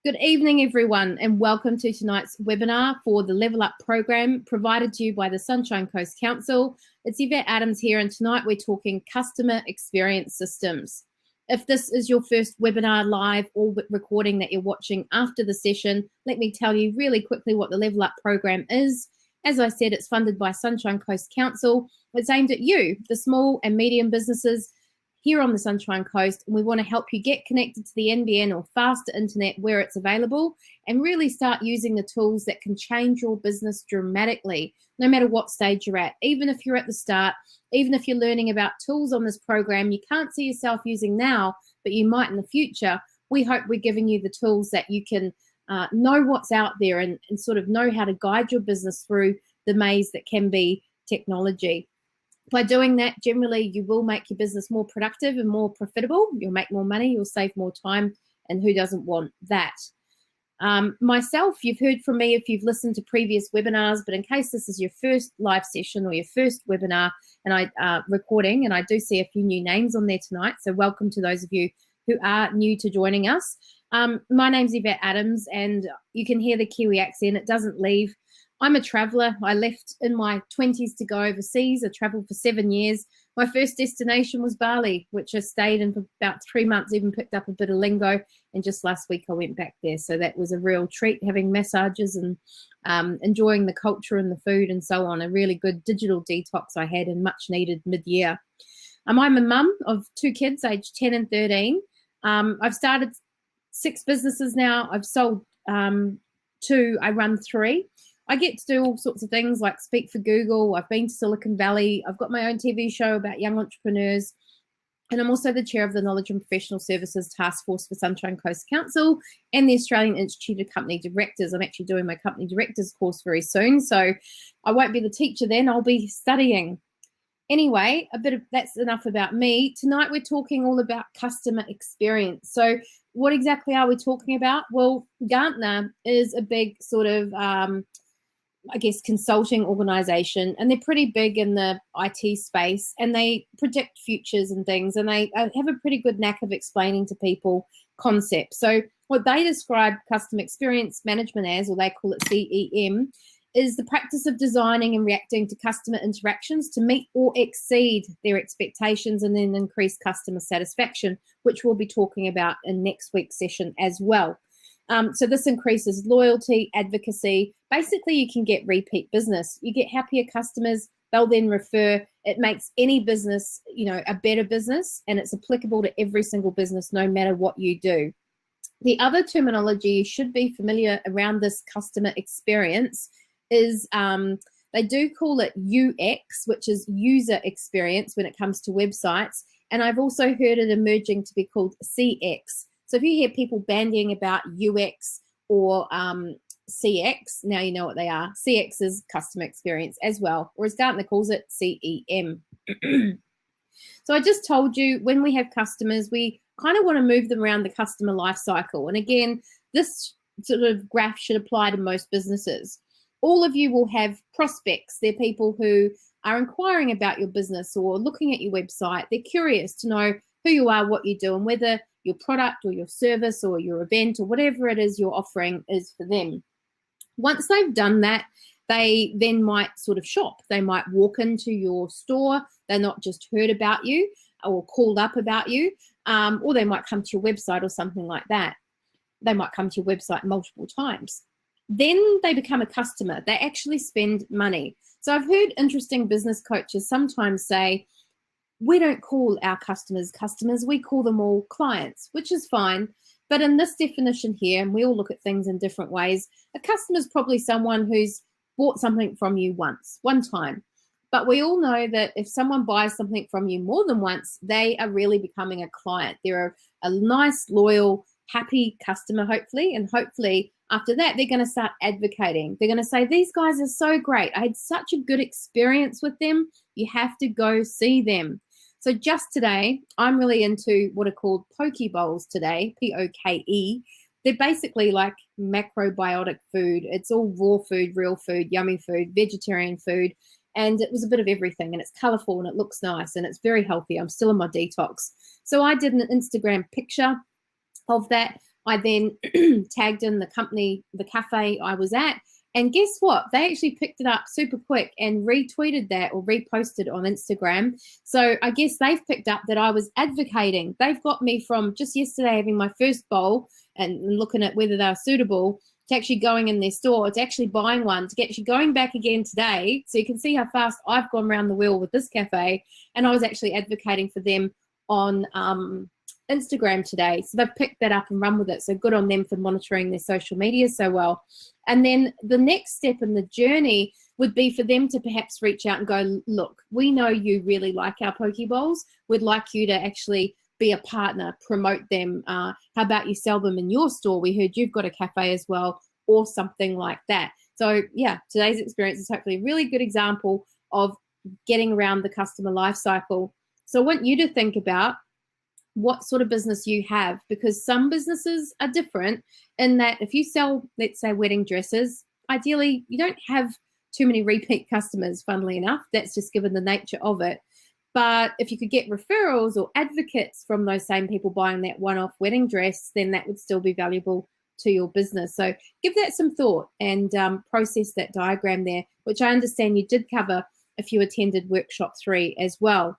Good evening, everyone, and welcome to tonight's webinar for the Level Up program provided to you by the Sunshine Coast Council. It's Yvette Adams here, and tonight we're talking customer experience systems. If this is your first webinar live or recording that you're watching after the session, let me tell you really quickly what the Level Up program is. As I said, it's funded by Sunshine Coast Council. It's aimed at you, the small and medium businesses here on the Sunshine Coast, and we want to help you get connected to the NBN or faster internet where it's available and really start using the tools that can change your business dramatically, no matter what stage you're at. Even if you're at the start, even if you're learning about tools on this program you can't see yourself using now, but you might in the future, we hope we're giving you the tools that you can know what's out there and sort of know how to guide your business through the maze that can be technology. By doing that, generally, you will make your business more productive and more profitable. You'll make more money, you'll save more time, and who doesn't want that? Myself, you've heard from me if you've listened to previous webinars, but in case this is your first live session or your first webinar and recording, and I do see a few new names on there tonight, so welcome to those of you who are new to joining us. My name's Yvette Adams, and you can hear the Kiwi accent. It doesn't leave. I'm a traveller. I left in my 20s to go overseas. I travelled for 7 years. My first destination was Bali, which I stayed in for about 3 months, even picked up a bit of lingo. And just last week I went back there. So that was a real treat, having massages and enjoying the culture and the food and so on. A really good digital detox I had and much needed mid-year. I'm a mum of 2 kids, aged 10 and 13. I've started 6 businesses now. I've sold 2. I run 3. I get to do all sorts of things like speak for Google. I've been to Silicon Valley. I've got my own TV show about young entrepreneurs. And I'm also the chair of the Knowledge and Professional Services Task Force for Sunshine Coast Council and the Australian Institute of Company Directors. I'm actually doing my company directors course very soon. So I won't be the teacher then, I'll be studying. Anyway, that's enough about me. Tonight we're talking all about customer experience. So what exactly are we talking about? Well, Gartner is a big sort of consulting organization, and they're pretty big in the IT space, and they predict futures and things, and they have a pretty good knack of explaining to people concepts. So what they describe customer experience management as, or they call it CEM, is the practice of designing and reacting to customer interactions to meet or exceed their expectations and then increase customer satisfaction, which we'll be talking about in next week's session as well. So this increases loyalty, advocacy. Basically, you can get repeat business. You get happier customers. They'll then refer. It makes any business, a better business, and it's applicable to every single business, no matter what you do. The other terminology you should be familiar around this customer experience is they do call it UX, which is user experience when it comes to websites. And I've also heard it emerging to be called CX. So if you hear people bandying about UX or CX, now you know what they are. CX is customer experience as well, or as Gartner calls it, CEM. So I just told you, when we have customers, we kind of want to move them around the customer life cycle. And again, this sort of graph should apply to most businesses. All of you will have prospects. They're people who are inquiring about your business or looking at your website. They're curious to know who you are, what you do, and whether your product or your service or your event or whatever it is you're offering is for them. Once they've done that, they then might sort of shop. They might walk into your store. They're not just heard about you or called up about you, or they might come to your website or something like that. They might come to your website multiple times. Then they become a customer. They actually spend money. So I've heard interesting business coaches sometimes say, we don't call our customers customers, we call them all clients, which is fine. But in this definition here, and we all look at things in different ways, a customer is probably someone who's bought something from you one time. But we all know that if someone buys something from you more than once, they are really becoming a client. They're a nice, loyal, happy customer, hopefully, and hopefully after that, they're going to start advocating. They're going to say, these guys are so great. I had such a good experience with them. You have to go see them. So just today, I'm really into what are called poke bowls today, P-O-K-E. They're basically like macrobiotic food. It's all raw food, real food, yummy food, vegetarian food. And it was a bit of everything, and it's colorful and it looks nice and it's very healthy. I'm still in my detox. So I did an Instagram picture of that. I then tagged in the company, the cafe I was at, and guess what? They actually picked it up super quick and retweeted that or reposted on Instagram. So I guess they've picked up that I was advocating. They've got me from just yesterday having my first bowl and looking at whether they're suitable to actually going in their store, to actually buying one, to actually going back again today. So you can see how fast I've gone around the wheel with this cafe. And I was actually advocating for them on Instagram today. So they've picked that up and run with it. So good on them for monitoring their social media so well. And then the next step in the journey would be for them to perhaps reach out and go, look, we know you really like our poke bowls. We'd like you to actually be a partner, promote them. How about you sell them in your store? We heard you've got a cafe as well, or something like that. So yeah, today's experience is hopefully a really good example of getting around the customer life cycle. So I want you to think about what sort of business you have, because some businesses are different in that if you sell, let's say, wedding dresses, ideally you don't have too many repeat customers, funnily enough. That's just given the nature of it. But if you could get referrals or advocates from those same people buying that one-off wedding dress, then that would still be valuable to your business. So give that some thought and process that diagram there, which I understand you did cover if you attended workshop 3 as well.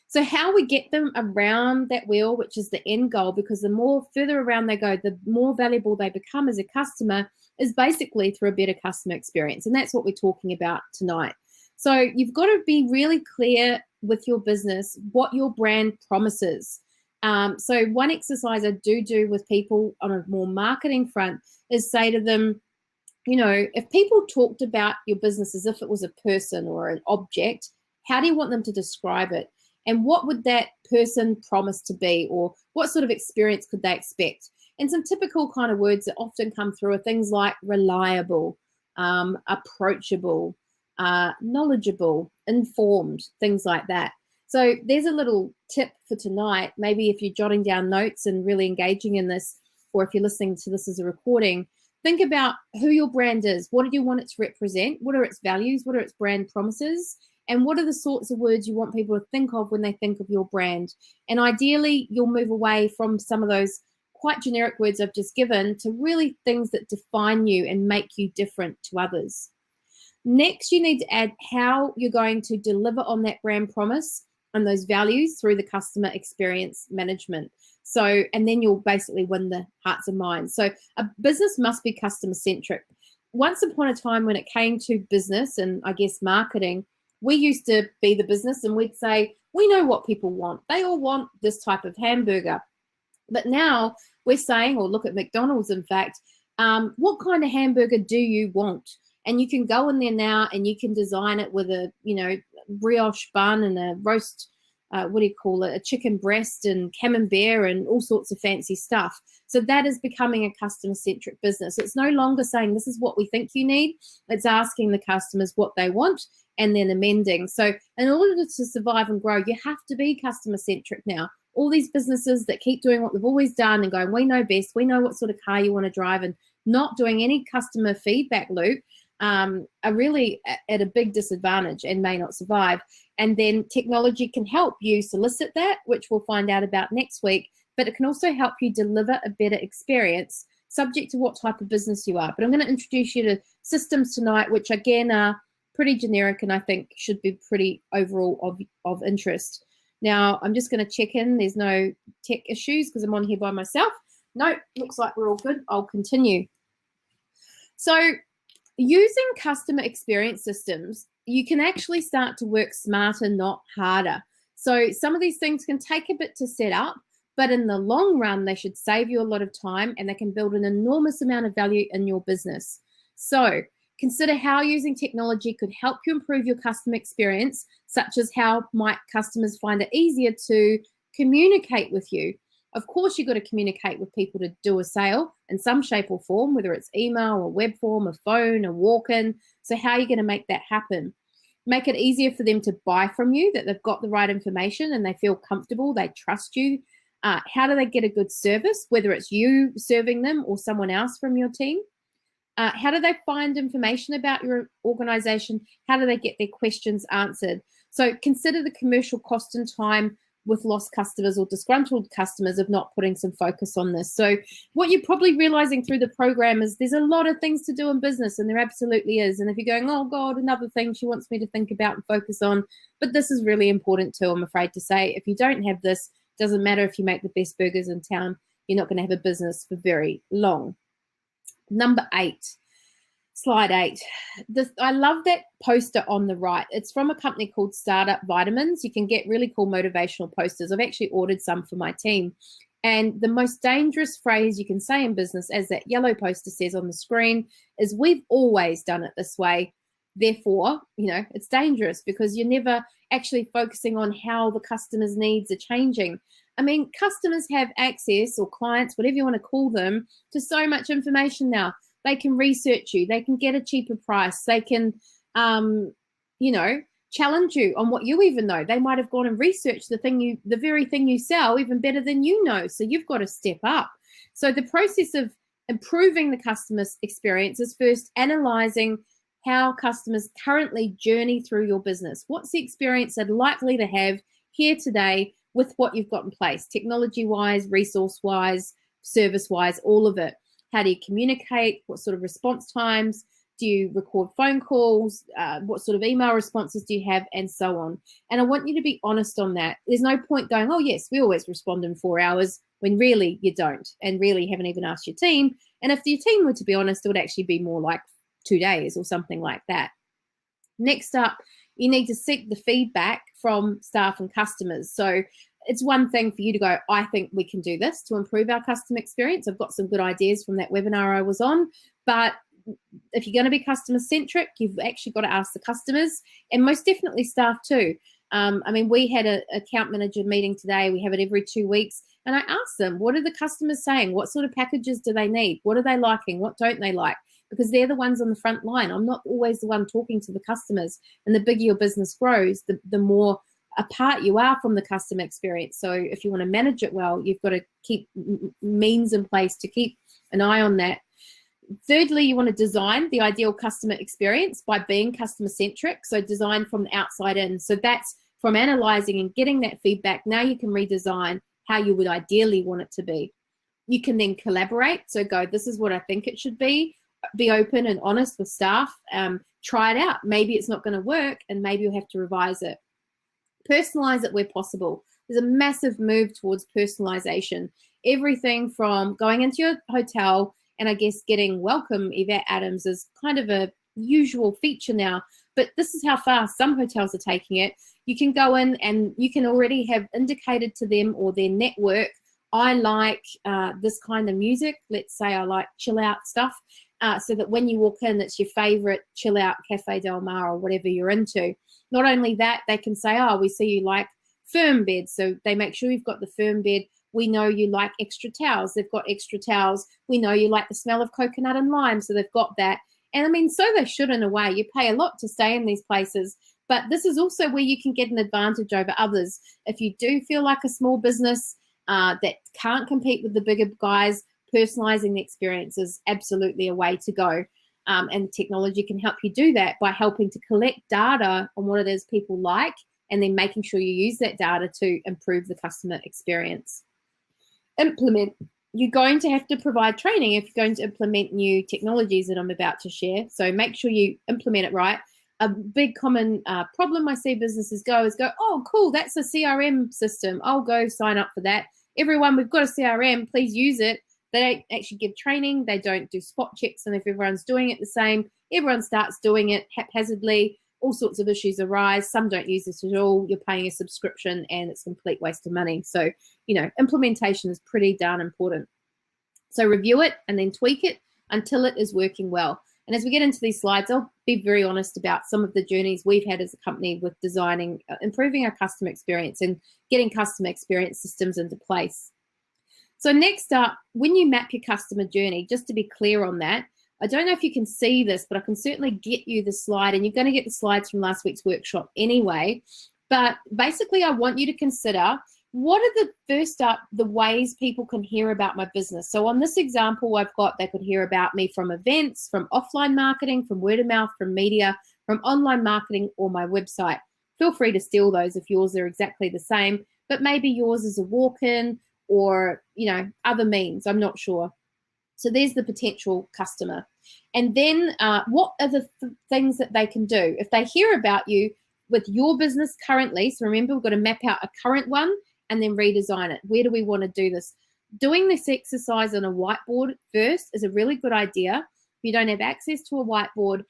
So how we get them around that wheel, which is the end goal, because the more further around they go, the more valuable they become as a customer, is basically through a better customer experience. And that's what we're talking about tonight. So you've got to be really clear with your business what your brand promises. So one exercise I do with people on a more marketing front is say to them, you know, if people talked about your business as if it was a person or an object, how do you want them to describe it? And what would that person promise to be, or what sort of experience could they expect? And some typical kind of words that often come through are things like reliable, approachable, knowledgeable, informed, things like that. So there's a little tip for tonight. Maybe if you're jotting down notes and really engaging in this, or if you're listening to this as a recording, think about who your brand is. What do you want it to represent? What are its values? What are its brand promises? And what are the sorts of words you want people to think of when they think of your brand? And ideally, you'll move away from some of those quite generic words I've just given to really things that define you and make you different to others. Next, you need to add how you're going to deliver on that brand promise and those values through the customer experience management. So, and then you'll basically win the hearts and minds. So a business must be customer centric. Once upon a time when it came to business and I guess marketing, we used to be the business and we'd say, we know what people want. They all want this type of hamburger. But now we're saying, or look at McDonald's, in fact, what kind of hamburger do you want? And you can go in there now and you can design it with a, you know, brioche bun and a roast, a chicken breast and camembert and all sorts of fancy stuff. So that is becoming a customer-centric business. It's no longer saying this is what we think you need. It's asking the customers what they want and then amending. So in order to survive and grow, you have to be customer-centric now. All these businesses that keep doing what they've always done and going, we know best, we know what sort of car you want to drive, and not doing any customer feedback loop are really at a big disadvantage and may not survive. And then technology can help you solicit that, which we'll find out about next week, but it can also help you deliver a better experience subject to what type of business you are. But I'm going to introduce you to systems tonight, which again are pretty generic and I think should be pretty overall of interest. Now, I'm just going to check in. There's no tech issues because I'm on here by myself. No, looks like we're all good. I'll continue. So using customer experience systems, you can actually start to work smarter, not harder. So some of these things can take a bit to set up, but in the long run, they should save you a lot of time and they can build an enormous amount of value in your business. So consider how using technology could help you improve your customer experience, such as how might customers find it easier to communicate with you. Of course, you've got to communicate with people to do a sale in some shape or form, whether it's email or web form, a phone, a walk-in. So how are you going to make that happen? Make it easier for them to buy from you, that they've got the right information and they feel comfortable, they trust you. How do they get a good service, whether it's you serving them or someone else from your team? How do they find information about your organization? How do they get their questions answered? So consider the commercial cost and time with lost customers or disgruntled customers of not putting some focus on this. So what you're probably realizing through the program is there's a lot of things to do in business, and there absolutely is. And if you're going, oh God, another thing she wants me to think about and focus on, but this is really important too, I'm afraid to say. If you don't have this, doesn't matter if you make the best burgers in town, you're not going to have a business for very long. Number 8. Slide 8. I love that poster on the right. It's from a company called Startup Vitamins. You can get really cool motivational posters. I've actually ordered some for my team. And the most dangerous phrase you can say in business, as that yellow poster says on the screen, is we've always done it this way. Therefore, it's dangerous because you're never actually focusing on how the customer's needs are changing. I mean, customers have access, or clients, whatever you want to call them, to so much information now. They can research you. They can get a cheaper price. They can, challenge you on what you even know. They might have gone and researched the very thing you sell even better than you know. So you've got to step up. So the process of improving the customer's experience is first analyzing how customers currently journey through your business. What's the experience they're likely to have here today with what you've got in place, technology-wise, resource-wise, service-wise, all of it. How do you communicate? What sort of response times? Do you record phone calls? What sort of email responses do you have? And so on. And I want you to be honest on that. There's no point going, oh, yes, we always respond in 4 hours, when really you don't, and really haven't even asked your team. And if your team were to be honest, it would actually be more like 2 days or something like that. Next up, you need to seek the feedback from staff and customers. So it's one thing for you to go, I think we can do this to improve our customer experience. I've got some good ideas from that webinar I was on. But if you're going to be customer centric, you've actually got to ask the customers, and most definitely staff too. We had an account manager meeting today. We have it every 2 weeks. And I asked them, what are the customers saying? What sort of packages do they need? What are they liking? What don't they like? Because they're the ones on the front line. I'm not always the one talking to the customers. And the bigger your business grows, the more apart you are from the customer experience. So if you want to manage it well, you've got to keep means in place to keep an eye on that. Thirdly, you want to design the ideal customer experience by being customer centric. So design from the outside in. So that's from analyzing and getting that feedback. Now you can redesign how you would ideally want it to be. You can then collaborate. So go, this is what I think it should be. Be open and honest with staff. Try it out. Maybe it's not going to work, and maybe you'll have to revise it. Personalize it where possible. There's a massive move towards personalization. Everything from going into your hotel and I guess getting welcome Yvette Adams is kind of a usual feature now, but this is how far some hotels are taking it. You can go in and you can already have indicated to them or their network, I like this kind of music. Let's say I like chill out stuff, so that when you walk in, it's your favorite chill out Cafe Del Mar or whatever you're into. Not only that, they can say, oh, we see you like firm beds. So they make sure you've got the firm bed. We know you like extra towels. They've got extra towels. We know you like the smell of coconut and lime. So they've got that. And I mean, so they should in a way. You pay a lot to stay in these places. But this is also where you can get an advantage over others. If you do feel like a small business that can't compete with the bigger guys, personalizing the experience is absolutely a way to go. And technology can help you do that by helping to collect data on what it is people like, and then making sure you use that data to improve the customer experience. Implement. You're going to have to provide training if you're going to implement new technologies that I'm about to share. So make sure you implement it right. A big common problem I see businesses go, oh, cool, that's a CRM system. I'll go sign up for that. Everyone, we've got a CRM, please use it. They don't actually give training. They don't do spot checks. And if everyone's doing it the same, everyone starts doing it haphazardly. All sorts of issues arise. Some don't use this at all. You're paying a subscription and it's a complete waste of money. So, implementation is pretty darn important. So review it and then tweak it until it is working well. And as we get into these slides, I'll be very honest about some of the journeys we've had as a company with designing, improving our customer experience and getting customer experience systems into place. So next up, when you map your customer journey, just to be clear on that, I don't know if you can see this, but I can certainly get you the slide, and you're going to get the slides from last week's workshop anyway. But basically, I want you to consider, what are the ways people can hear about my business? So on this example, I've got, they could hear about me from events, from offline marketing, from word of mouth, from media, from online marketing, or my website. Feel free to steal those if yours are exactly the same. but maybe yours is a walk-in or, you know, other means. I'm not sure. So there's the potential customer. And then what are the things that they can do? If they hear about you with your business currently, so remember, we've got to map out a current one and then redesign it. Where do we want to do this? Doing this exercise on a whiteboard first is a really good idea. If you don't have access to a whiteboard,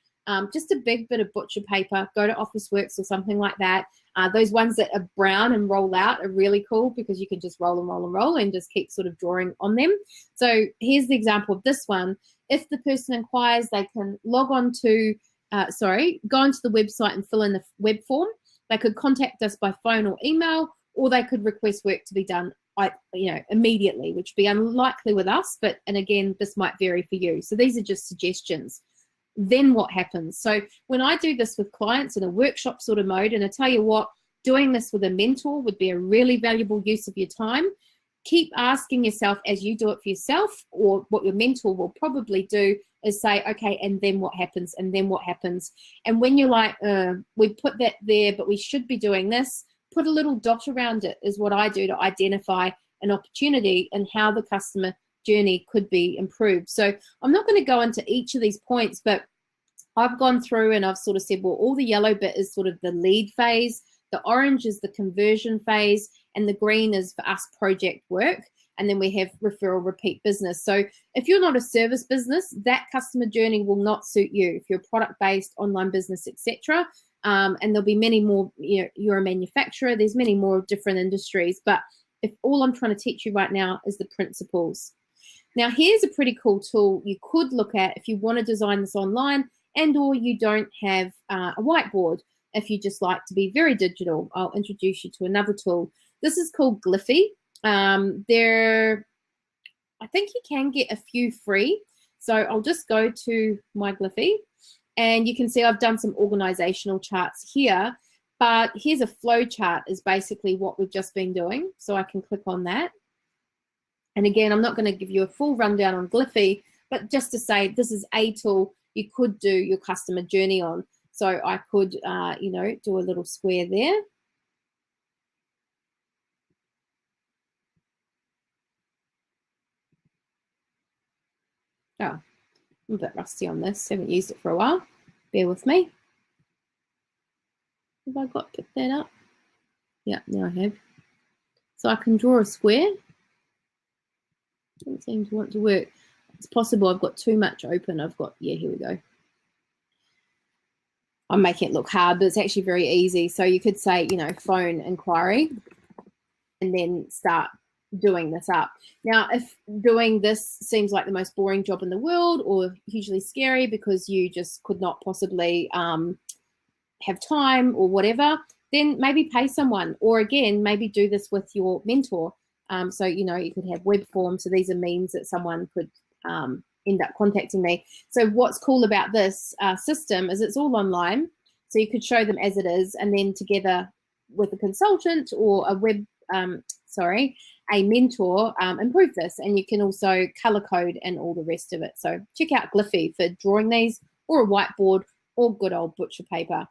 just a big bit of butcher paper, go to Officeworks or something like that. Those ones that are brown and roll out are really cool because you can just roll and roll and roll and just keep sort of drawing on them. So here's the example of this one. If the person inquires, they can log on to, go onto the website and fill in the web form. They could contact us by phone or email, or they could request work to be done immediately, which would be unlikely with us, and again, this might vary for you. So these are just suggestions. Then what happens? So when I do this with clients in a workshop sort of mode, and I tell you what, doing this with a mentor would be a really valuable use of your time. Keep asking yourself as you do it for yourself, or what your mentor will probably do is say, okay, and then what happens? And then what happens? And when you're like, we put that there, but we should be doing this, put a little dot around it is what I do to identify an opportunity and how the customer journey could be improved. So I'm not going to go into each of these points, but I've gone through and I've sort of said, well, all the yellow bit is sort of the lead phase, the orange is the conversion phase, and the green is for us project work. And then we have referral repeat business. So if you're not a service business, that customer journey will not suit you. If you're product-based, online business, etc., and there'll be many more, you're a manufacturer, there's many more different industries. But if all I'm trying to teach you right now is the principles. Now, here's a pretty cool tool you could look at if you want to design this online and or you don't have a whiteboard. If you just like to be very digital, I'll introduce you to another tool. This is called Gliffy. I think you can get a few free. So I'll just go to my Gliffy, and you can see I've done some organizational charts here. But here's a flow chart is basically what we've just been doing. So I can click on that. And again, I'm not going to give you a full rundown on Gliffy, but just to say this is a tool you could do your customer journey on. So I could, do a little square there. Oh, I'm a bit rusty on this. Haven't used it for a while. Bear with me. Have I picked that up? Yeah, now I have. So I can draw a square. Doesn't seem to want to work. It's possible I've got too much open. Here we go. I'm making it look hard, but it's actually very easy. So you could say, phone inquiry, and then start doing this up. Now, if doing this seems like the most boring job in the world or hugely scary because you just could not possibly have time or whatever, then maybe pay someone, or again, maybe do this with your mentor. So, you could have web forms. So these are means that someone could end up contacting me. So what's cool about this system is it's all online. So you could show them as it is, and then together with a consultant or a mentor, improve this. And you can also color code and all the rest of it. So check out Gliffy for drawing these, or a whiteboard, or good old butcher paper.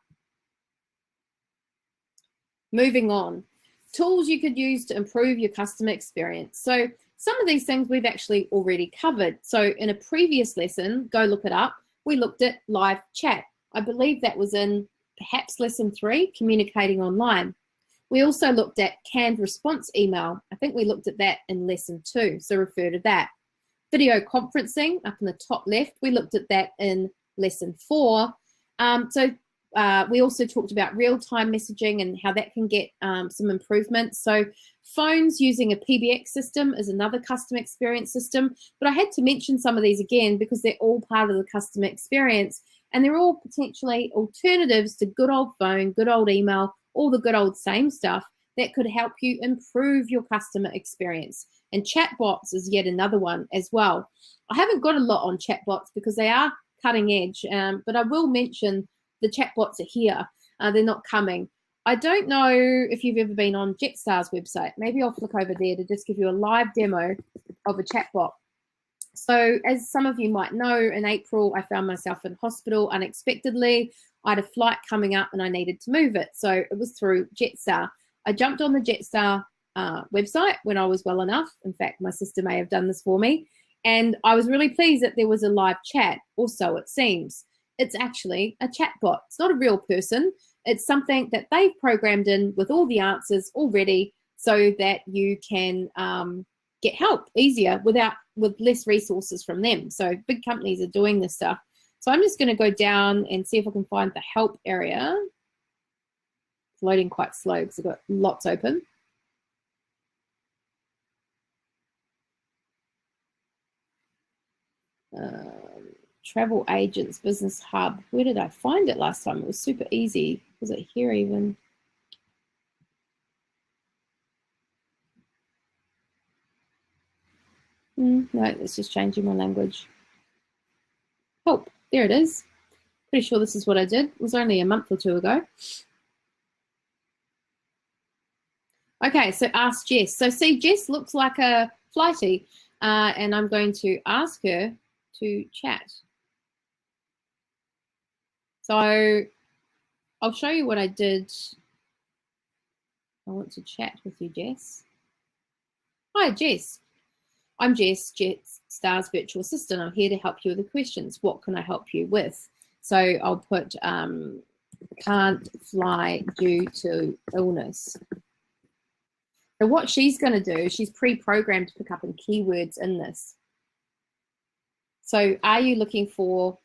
Moving on. Tools you could use to improve your customer experience. So some of these things we've actually already covered. So in a previous lesson, go look it up, we looked at live chat. I believe that was in perhaps lesson 3, communicating online. We also looked at canned response email. I think we looked at that in lesson 2, so refer to that. Video conferencing up in the top left, we looked at that in lesson 4. We also talked about real-time messaging and how that can get some improvements. So phones using a PBX system is another customer experience system. But I had to mention some of these again because they're all part of the customer experience, and they're all potentially alternatives to good old phone, good old email, all the good old same stuff that could help you improve your customer experience. And chatbots is yet another one as well. I haven't got a lot on chatbots because they are cutting edge, but I will mention the chatbots are here. They're not coming. I don't know if you've ever been on Jetstar's website. Maybe I'll flick over there to just give you a live demo of a chatbot. So as some of you might know, in April, I found myself in hospital unexpectedly. I had a flight coming up and I needed to move it. So it was through Jetstar. I jumped on the Jetstar website when I was well enough. In fact, my sister may have done this for me. And I was really pleased that there was a live chat, or so it seems. It's actually a chatbot. It's not a real person. It's something that they've programmed in with all the answers already so that you can get help easier with less resources from them. So big companies are doing this stuff. So I'm just going to go down and see if I can find the help area. It's loading quite slow because I've got lots open. Travel agents, business hub. Where did I find it last time? It was super easy. Was it here even? No, it's just changing my language. Oh, there it is. Pretty sure this is what I did. It was only a month or two ago. Okay, so ask Jess. So see, Jess looks like a flighty, and I'm going to ask her to chat. So I'll show you what I did. I want to chat with you, Jess. Hi, Jess. I'm Jess, Star's virtual assistant. I'm here to help you with the questions. What can I help you with? So I'll put can't fly due to illness. So what she's going to do, she's pre-programmed to pick up in keywords in this. So are you looking for,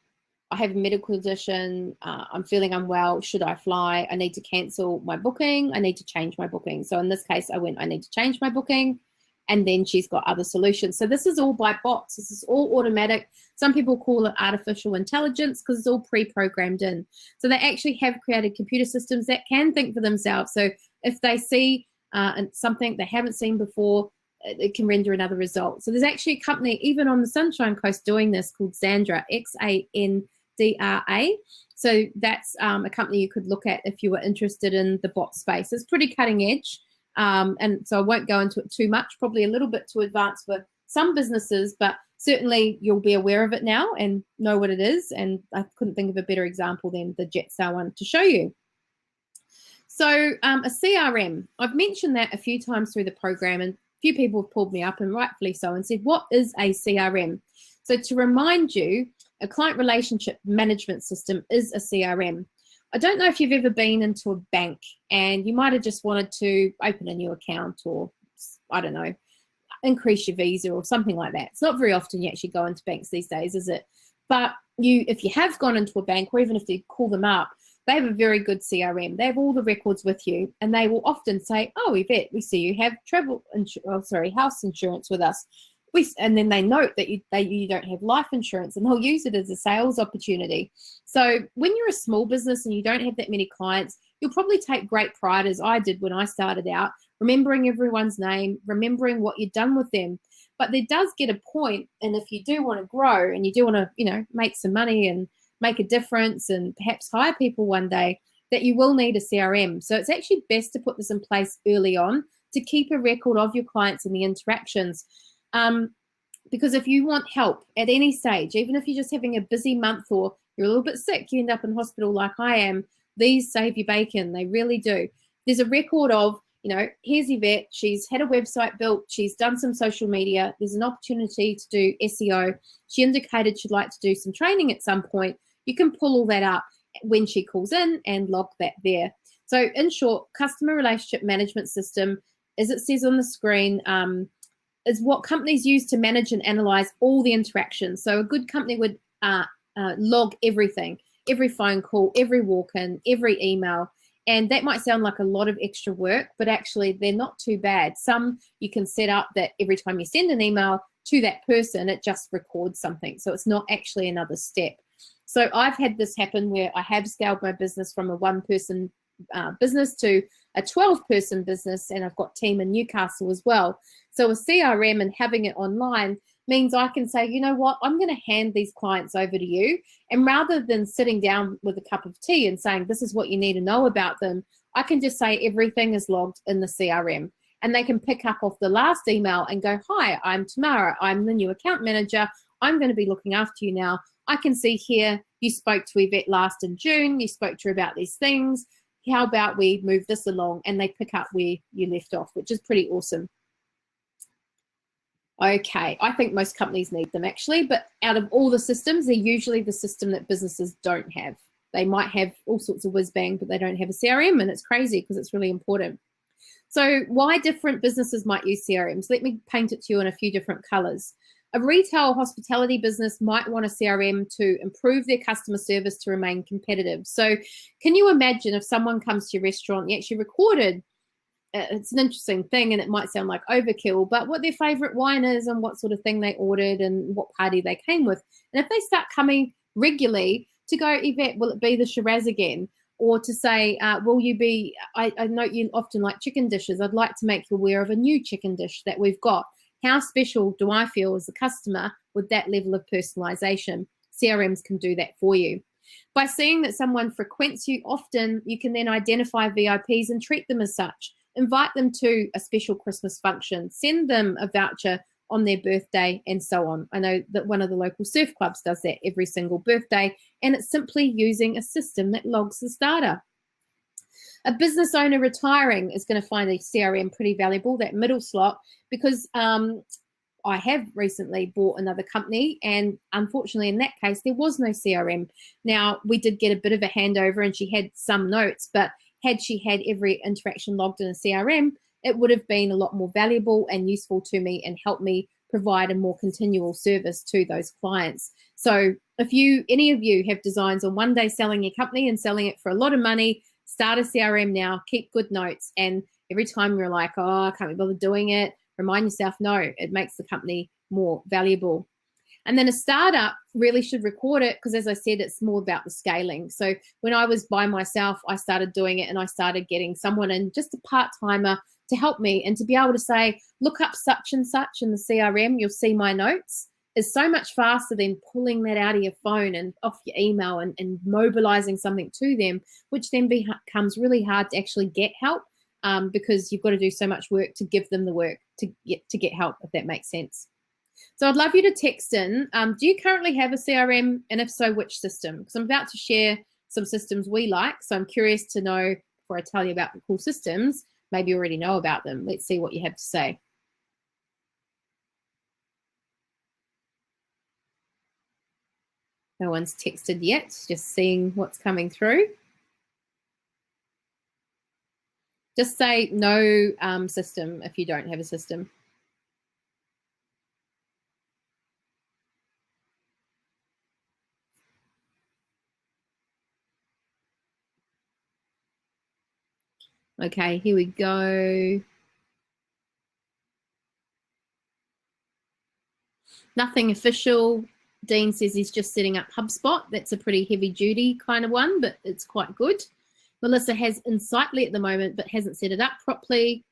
I have a medical condition, I'm feeling unwell, should I fly? I need to cancel my booking, I need to change my booking. So in this case, I need to change my booking, and then she's got other solutions. So this is all by bots, this is all automatic. Some people call it artificial intelligence because it's all pre-programmed in. So they actually have created computer systems that can think for themselves. So if they see something they haven't seen before, it can render another result. So there's actually a company even on the Sunshine Coast doing this called Xandra, Xandra. So that's a company you could look at if you were interested in the bot space. It's pretty cutting edge, and so I won't go into it too much, probably a little bit too advanced for some businesses, but certainly you'll be aware of it now and know what it is. And I couldn't think of a better example than the Jetstar one to show you. So a CRM, I've mentioned that a few times through the program, and a few people have pulled me up, and rightfully so, and said, what is a CRM? So to remind you, a client relationship management system is a CRM. I don't know if you've ever been into a bank and you might have just wanted to open a new account, or I don't know, increase your visa or something like that. It's not very often you actually go into banks these days, is it? But if you have gone into a bank, or even if you call them up, they have a very good CRM. They have all the records with you, and they will often say, oh, Yvette, we see you have house insurance with us. And then they note that you don't have life insurance, and they'll use it as a sales opportunity. So when you're a small business and you don't have that many clients, you'll probably take great pride, as I did when I started out, remembering everyone's name, remembering what you've done with them. But there does get a point, and if you do want to grow and you do want to, make some money and make a difference and perhaps hire people one day, that you will need a CRM. So it's actually best to put this in place early on to keep a record of your clients and the interactions. Because if you want help at any stage, even if you're just having a busy month or you're a little bit sick, you end up in hospital like I am, these save you bacon. They really do. There's a record of, here's Yvette. She's had a website built. She's done some social media. There's an opportunity to do SEO. She indicated she'd like to do some training at some point. You can pull all that up when she calls in and log that there. So in short, customer relationship management system, as it says on the screen, is what companies use to manage and analyze all the interactions. So a good company would log everything, every phone call, every walk-in, every email. And that might sound like a lot of extra work, but actually they're not too bad. Some you can set up that every time you send an email to that person, it just records something. So it's not actually another step. So I've had this happen where I have scaled my business from a one-person business to a 12-person business, and I've got team in Newcastle as well. So a CRM and having it online means I can say, you know what, I'm going to hand these clients over to you. And rather than sitting down with a cup of tea and saying, this is what you need to know about them, I can just say everything is logged in the CRM. And they can pick up off the last email and go, hi, I'm Tamara. I'm the new account manager. I'm going to be looking after you now. I can see here you spoke to Yvette last in June. You spoke to her about these things. how about we move this along, and they pick up where you left off, which is pretty awesome. Okay, I think most companies need them actually, but out of all the systems, they're usually the system that businesses don't have. They might have all sorts of whiz bang, but they don't have a CRM, and it's crazy because it's really important. So why different businesses might use CRMs? Let me paint it to you in a few different colors. A retail hospitality business might want a CRM to improve their customer service to remain competitive. So can you imagine if someone comes to your restaurant, you actually recorded, it's an interesting thing and it might sound like overkill, but what their favorite wine is and what sort of thing they ordered and what party they came with. And if they start coming regularly to go, Yvette, will it be the Shiraz again? Or to say, will you be, I note you often like chicken dishes. I'd like to make you aware of a new chicken dish that we've got. How special do I feel as a customer with that level of personalization? CRMs can do that for you. By seeing that someone frequents you often, you can then identify VIPs and treat them as such. Invite them to a special Christmas function, send them a voucher on their birthday, and so on. I know that one of the local surf clubs does that every single birthday, and it's simply using a system that logs the starter. A business owner retiring is going to find a CRM pretty valuable, that middle slot, because I have recently bought another company, and unfortunately in that case there was no CRM. Now, we did get a bit of a handover and she had some notes, but had she had every interaction logged in a CRM, it would have been a lot more valuable and useful to me and helped me provide a more continual service to those clients. So if any of you have designs on one day selling your company and selling it for a lot of money, start a CRM now, keep good notes, and every time you're like, oh, I can't be bothered doing it, remind yourself, no, it makes the company more valuable. And then a startup really should record it because, as I said, it's more about the scaling. So when I was by myself, I started doing it and I started getting someone in, just a part-timer, to help me, and to be able to say, look up such and such in the CRM, you'll see my notes, is so much faster than pulling that out of your phone and off your email and mobilizing something to them, which then becomes really hard to actually get help because you've got to do so much work to give them the work to get help, if that makes sense. So I'd love you to text in, do you currently have a CRM, and if so, which system? Because I'm about to share some systems we like, so I'm curious to know, before I tell you about the cool systems, maybe you already know about them. Let's see what you have to say. No one's texted yet, just seeing what's coming through. Just say no system if you don't have a system. Okay, here we go. Nothing official. Dean says he's just setting up HubSpot. That's a pretty heavy duty kind of one, but it's quite good. Melissa has Insightly at the moment, but hasn't set it up properly.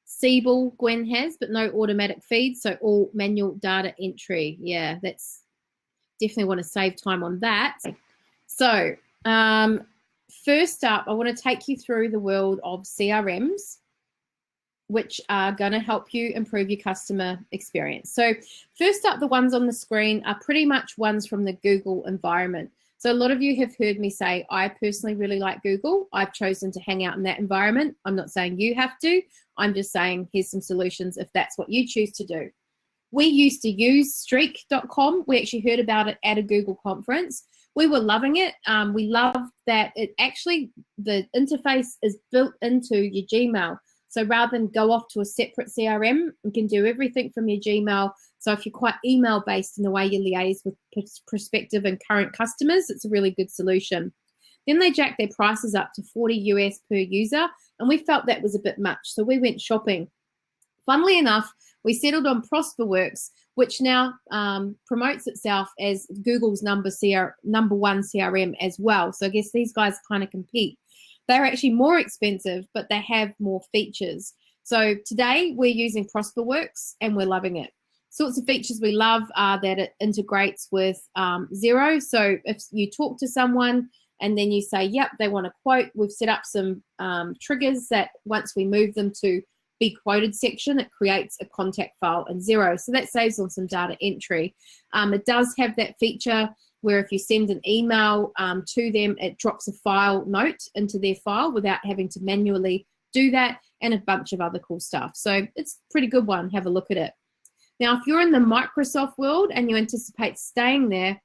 Siebel, Gwen has, but no automatic feeds, so all manual data entry. Yeah, that's definitely want to save time on that. So first up, I want to take you through the world of CRMs, which are going to help you improve your customer experience. So first up, the ones on the screen are pretty much ones from the Google environment. So a lot of you have heard me say, I personally really like Google. I've chosen to hang out in that environment. I'm not saying you have to. I'm just saying here's some solutions if that's what you choose to do. We used to use Streak.com. We actually heard about it at a Google conference. We were loving it. We loved that it actually, the interface is built into your Gmail. So rather than go off to a separate CRM, you can do everything from your Gmail. So if you're quite email-based in the way you liaise with prospective and current customers, it's a really good solution. Then they jacked their prices up to $40 US per user, and we felt that was a bit much. So we went shopping. Funnily enough, we settled on ProsperWorks, which now promotes itself as Google's number one CRM as well. So I guess these guys kind of compete. They're actually more expensive, but they have more features. So today we're using ProsperWorks and we're loving it. Sorts of features we love are that it integrates with Xero. So if you talk to someone and then you say, yep, they want a quote, we've set up some triggers that once we move them to be quoted section, it creates a contact file in Xero. So that saves on some data entry. It does have that feature where if you send an email to them, it drops a file note into their file without having to manually do that, and a bunch of other cool stuff. So it's a pretty good one. Have a look at it. Now, if you're in the Microsoft world and you anticipate staying there,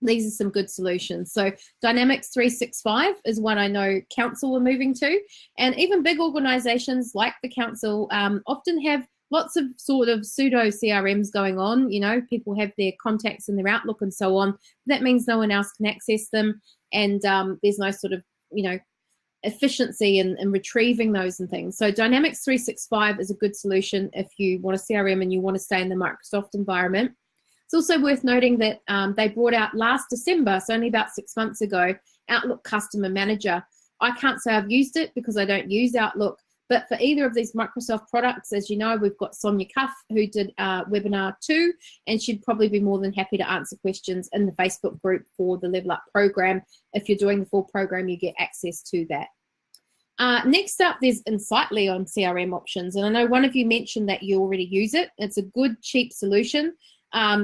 these are some good solutions. So Dynamics 365 is one I know council are moving to, and even big organizations like the council often have lots of sort of pseudo CRMs going on. You know, people have their contacts in their Outlook and so on. That means no one else can access them, and there's no sort of, you know, efficiency in retrieving those and things. So Dynamics 365 is a good solution if you want a CRM and you want to stay in the Microsoft environment. It's also worth noting that they brought out last December, so only about 6 months ago, Outlook Customer Manager. I can't say I've used it because I don't use Outlook, but for either of these Microsoft products, as you know, we've got Sonia Cuff, who did a webinar too, and she'd probably be more than happy to answer questions in the Facebook group for the Level Up program. If you're doing the full program, you get access to that. Next up, there's Insightly on CRM options, and I know one of you mentioned that you already use it. It's a good, cheap solution.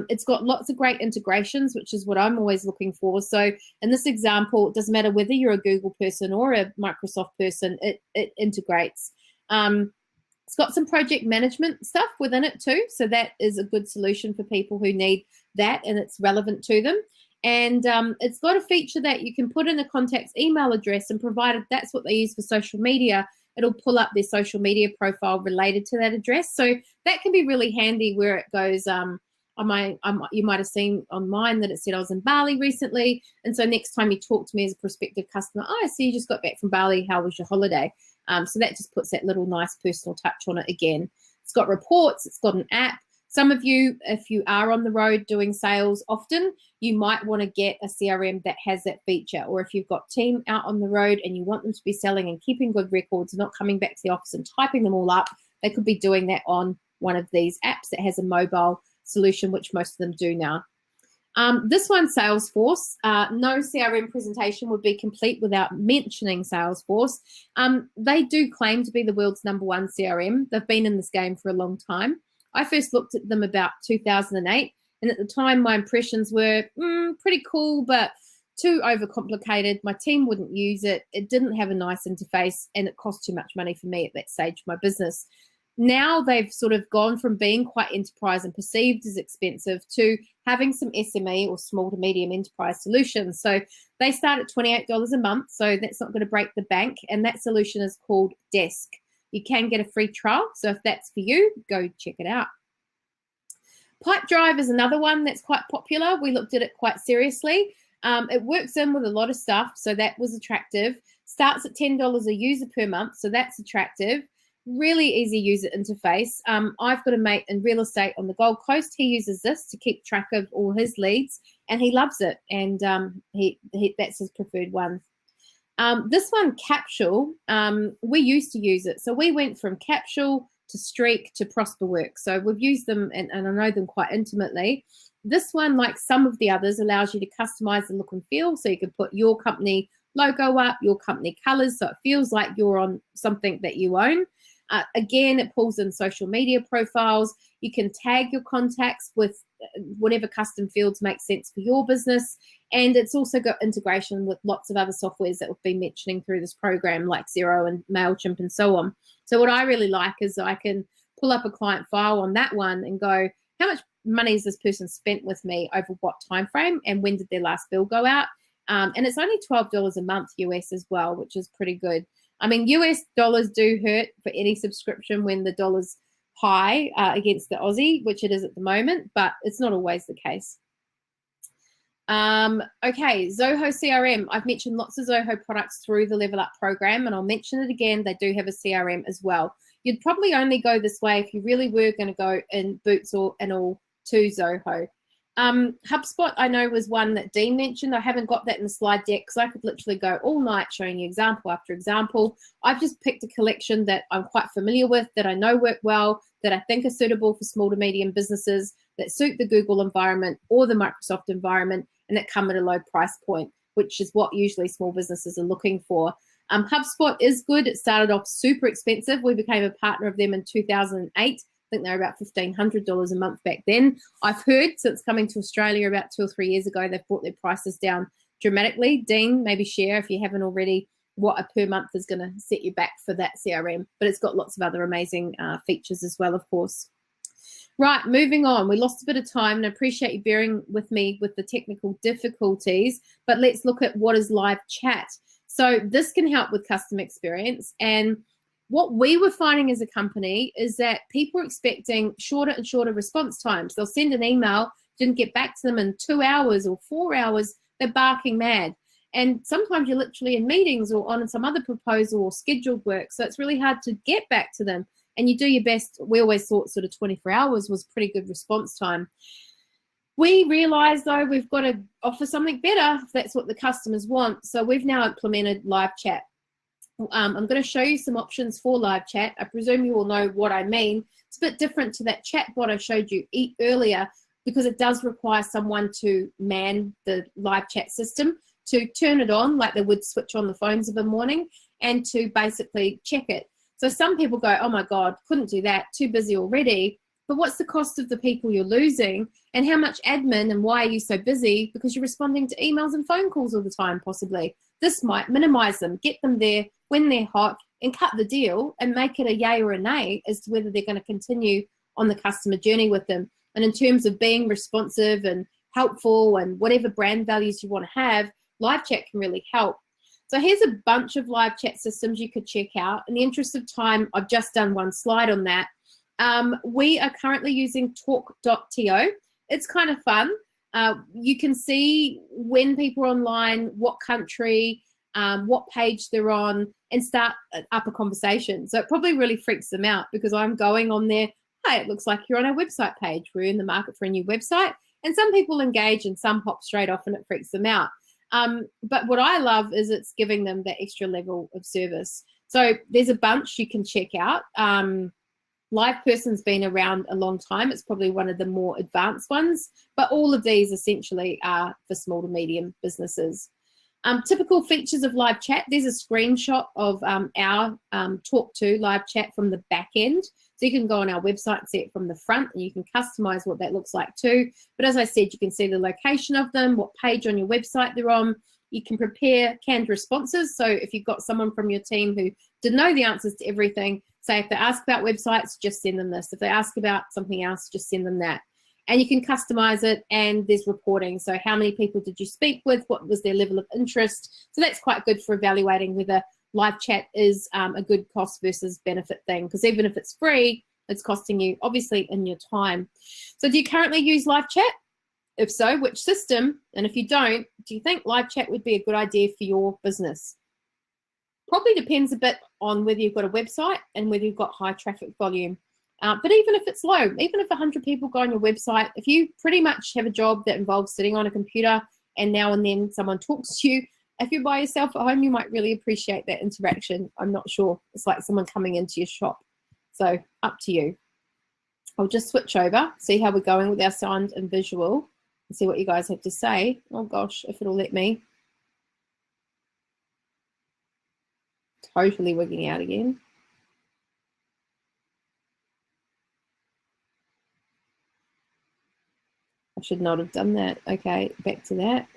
It's got lots of great integrations, which is what I'm always looking for. So in this example, it doesn't matter whether you're a Google person or a Microsoft person, it integrates. It's got some project management stuff within it too, so that is a good solution for people who need that and it's relevant to them. And it's got a feature that you can put in a contact's email address, and provided that's what they use for social media, it'll pull up their social media profile related to that address. So that can be really handy, where it goes, you might have seen on mine that it said I was in Bali recently, and so next time you talk to me as a prospective customer, oh, I see you just got back from Bali, how was your holiday? So that just puts that little nice personal touch on it again. It's got reports, it's got an app. Some of you, if you are on the road doing sales often, you might want to get a CRM that has that feature. Or if you've got team out on the road and you want them to be selling and keeping good records and not coming back to the office and typing them all up, they could be doing that on one of these apps that has a mobile solution, which most of them do now. This one, Salesforce. No CRM presentation would be complete without mentioning Salesforce. They do claim to be the world's #1 CRM. They've been in this game for a long time. I first looked at them about 2008, and at the time my impressions were pretty cool, but too overcomplicated. My team wouldn't use it. It didn't have a nice interface, and it cost too much money for me at that stage of my business. Now they've sort of gone from being quite enterprise and perceived as expensive to having some SME or small to medium enterprise solutions. So they start at $28 a month, so that's not going to break the bank, and that solution is called Desk. You can get a free trial, so if that's for you, go check it out. PikeDrive is another one that's quite popular. We looked at it quite seriously. It works in with a lot of stuff, so that was attractive. Starts at $10 a user per month, so that's attractive. Really easy user interface. I've got a mate in real estate on the Gold Coast. He uses this to keep track of all his leads, and he loves it, and that's his preferred one. This one, Capsule, we used to use it. So we went from Capsule to Streak to ProsperWorks. So we've used them, and I know them quite intimately. This one, like some of the others, allows you to customize the look and feel. So you can put your company logo up, your company colors, so it feels like you're on something that you own. Again, it pulls in social media profiles. You can tag your contacts with whatever custom fields make sense for your business. And it's also got integration with lots of other softwares that we've been mentioning through this program, like Xero and MailChimp and so on. So what I really like is I can pull up a client file on that one and go, how much money has this person spent with me over what time frame, and when did their last bill go out? And it's only $12 a month US as well, which is pretty good. I mean, US dollars do hurt for any subscription when the dollar's high against the Aussie, which it is at the moment, but it's not always the case. Okay, Zoho CRM. I've mentioned lots of Zoho products through the Level Up program, and I'll mention it again. They do have a CRM as well. You'd probably only go this way if you really were going to go in boots and all to Zoho. HubSpot, I know, was one that Dean mentioned. I haven't got that in the slide deck because I could literally go all night showing you example after example. I've just picked a collection that I'm quite familiar with, that I know work well, that I think are suitable for small to medium businesses, that suit the Google environment or the Microsoft environment, and that come at a low price point, which is what usually small businesses are looking for. HubSpot is good. It started off super expensive. We became a partner of them in 2008. think they're about $1,500 a month back then. I've heard since coming to Australia about 2 or 3 years ago, they've brought their prices down dramatically. Dean, maybe share if you haven't already what a per month is going to set you back for that CRM, but it's got lots of other amazing features as well, of course. Right, moving on. We lost a bit of time, and I appreciate you bearing with me with the technical difficulties, but let's look at what is live chat. So this can help with customer experience, and what we were finding as a company is that people are expecting shorter and shorter response times. They'll send an email, didn't get back to them in 2 hours or 4 hours, they're barking mad. And sometimes you're literally in meetings or on some other proposal or scheduled work, so it's really hard to get back to them. And you do your best. We always thought sort of 24 hours was pretty good response time. We realized, though, we've got to offer something better if that's what the customers want. So we've now implemented live chat. I'm going to show you some options for live chat. I presume you all know what I mean. It's a bit different to that chatbot I showed you earlier because it does require someone to man the live chat system, to turn it on like they would switch on the phones of a morning, and to basically check it. So some people go, oh my God, couldn't do that, too busy already. But what's the cost of the people you're losing, and how much admin, and why are you so busy? Because you're responding to emails and phone calls all the time, possibly. This might minimize them, get them there when they're hot, and cut the deal and make it a yay or a nay as to whether they're going to continue on the customer journey with them. And in terms of being responsive and helpful and whatever brand values you want to have, live chat can really help. So here's a bunch of live chat systems you could check out. In the interest of time, I've just done one slide on that. We are currently using talk.to. It's kind of fun. You can see when people are online, what country, what page they're on, and start up a conversation. So it probably really freaks them out because I'm going on there, hey, it looks like you're on our website page. We're in the market for a new website. And some people engage and some hop straight off and it freaks them out. But what I love is it's giving them that extra level of service. So there's a bunch you can check out. Live Person's been around a long time. It's probably one of the more advanced ones, but all of these essentially are for small to medium businesses. Typical features of live chat. There's a screenshot of our Talk To live chat from the back end. So you can go on our website and see it from the front, and you can customize what that looks like too. But as I said, you can see the location of them, what page on your website they're on. You can prepare canned responses. So if you've got someone from your team who didn't know the answers to everything, say if they ask about websites, just send them this. If they ask about something else, just send them that. And you can customize it, and there's reporting. So how many people did you speak with? What was their level of interest? So that's quite good for evaluating whether live chat is a good cost versus benefit thing, because even if it's free, it's costing you obviously in your time. So do you currently use live chat? If so, which system? And if you don't, do you think live chat would be a good idea for your business? Probably depends a bit on whether you've got a website and whether you've got high traffic volume. But even if it's low, even if 100 people go on your website, if you pretty much have a job that involves sitting on a computer and now and then someone talks to you, if you're by yourself at home, you might really appreciate that interaction. I'm not sure. It's like someone coming into your shop. So up to you. I'll just switch over, see how we're going with our sound and visual, and see what you guys have to say. Oh gosh, if it'll let me. Totally wigging out again. I should not have done that. Okay, back to that.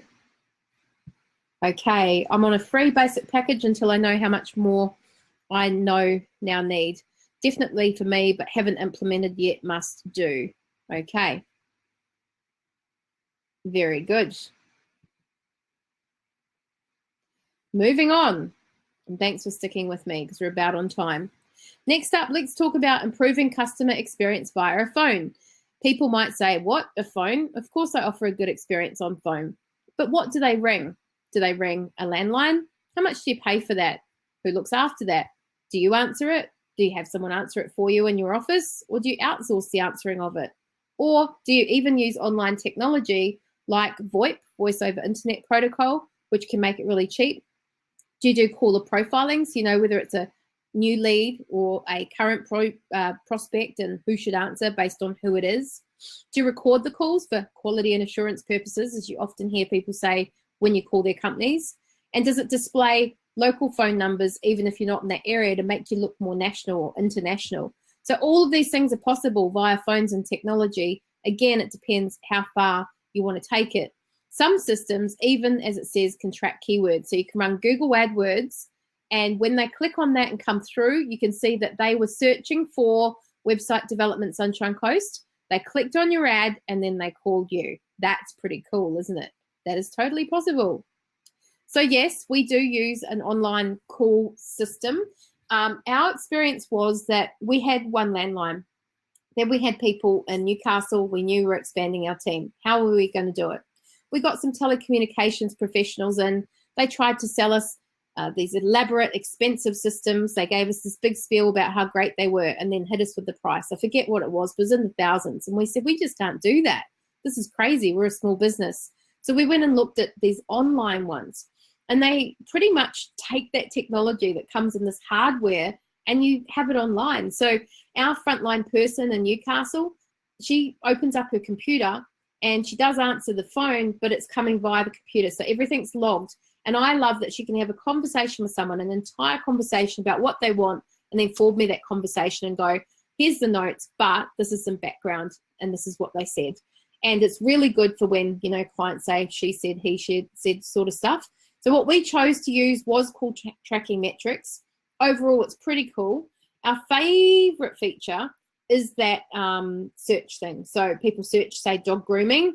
Okay, I'm on a free basic package until I know how much more I now need. Definitely for me, but haven't implemented yet, must do. Okay. Very good. Moving on. And thanks for sticking with me because we're about on time. Next up, let's talk about improving customer experience via a phone. People might say, what, a phone? Of course I offer a good experience on phone. But what do they ring? Do they ring a landline? How much do you pay for that? Who looks after that? Do you answer it? Do you have someone answer it for you in your office? Or do you outsource the answering of it? Or do you even use online technology like VoIP, Voice over Internet Protocol, which can make it really cheap? Do you do caller profiling, so you know whether it's a new lead or a current prospect and who should answer based on who it is? Do you record the calls for quality and assurance purposes, as you often hear people say when you call their companies? And does it display local phone numbers even if you're not in that area to make you look more national or international? So all of these things are possible via phones and technology. Again, it depends how far you want to take it. Some systems, even as it says, can track keywords. So you can run Google AdWords, and when they click on that and come through, you can see that they were searching for website development Sunshine Coast. They clicked on your ad and then they called you. That's pretty cool, isn't it? That is totally possible. So yes, we do use an online call system. Our experience was that we had one landline. Then we had people in Newcastle. We knew we were expanding our team. How were we going to do it? We got some telecommunications professionals and they tried to sell us these elaborate, expensive systems. They gave us this big spiel about how great they were and then hit us with the price. I forget what it was, but it was in the thousands. And we said, we just can't do that. This is crazy. We're a small business. So we went and looked at these online ones, and they pretty much take that technology that comes in this hardware and you have it online. So our frontline person in Newcastle, she opens up her computer and she does answer the phone, but it's coming via the computer. So everything's logged. And I love that she can have a conversation with someone, an entire conversation about what they want, and then forward me that conversation and go, here's the notes, but this is some background and this is what they said. And it's really good for when, you know, clients say, she said, he said sort of stuff. So what we chose to use was called tracking metrics. Overall, it's pretty cool. Our favorite feature is that search thing. So people search, say, dog grooming.